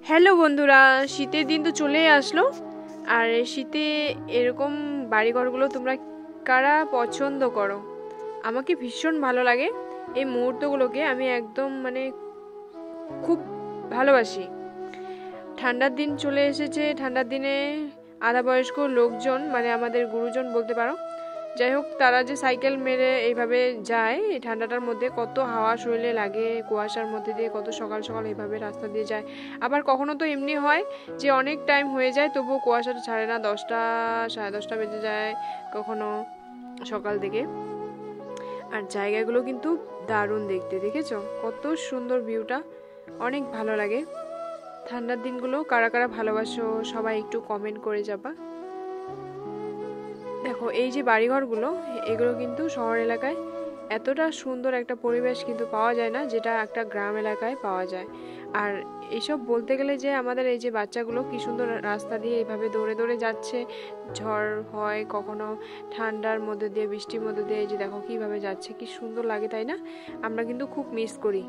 Hello বন্ধুরা, শীতের দিন তো চলেই আসলো। আর শীতে এরকম বাড়িঘরগুলো তোমরা কারা পছন্দ করো? আমাকে ভীষণ ভালো লাগে এই মুহূর্তগুলোকে, আমি একদম খুব ভালোবাসি। ঠান্ডার দিন চলে এসেছে, ঠান্ডার দিনে আধা বয়স্ক লোকজন আমাদের গুরুজন বলতে পারো, যাই হোক, তারা যে সাইকেল মেরে এইভাবে যায় এই ঠান্ডাটার মধ্যে, কত হাওয়া শরীরে লাগে, কুয়াশার মধ্যে দিয়ে কত সকাল সকাল এইভাবে রাস্তা দিয়ে যায়। আবার কখনো তো এমনি হয় যে অনেক টাইম হয়ে যায় তবুও কুয়াশাটা ছাড়ে না, 10টা 10:30 বেজে যায় কখনো সকাল থেকে। আর জায়গাগুলো কিন্তু দারুণ দেখতে, দেখেছো কত সুন্দর ভিউটা, অনেক ভালো লাগে। ঠান্ডার দিনগুলো কারা কারা ভালোবাসো সবাই একটু কমেন্ট করে যাবা। দেখো এই যে বাড়িঘরগুলো, এগুলো কিন্তু শহর এলাকায় এতটা সুন্দর একটা পরিবেশ কিন্তু পাওয়া যায় না, যেটা একটা গ্রাম এলাকায় পাওয়া যায়। আর এইসব বলতে গেলে যে আমাদের এই যে বাচ্চাগুলো কি সুন্দর রাস্তা দিয়ে এইভাবে দৌড়ে দৌড়ে যাচ্ছে, ঝড় হয় কখনো ঠান্ডার মধ্যে দিয়ে, বৃষ্টির মধ্যে দিয়ে, এই যে দেখো কিভাবে যাচ্ছে, কি সুন্দর লাগে তাই না? আমরা কিন্তু খুব মিস করি।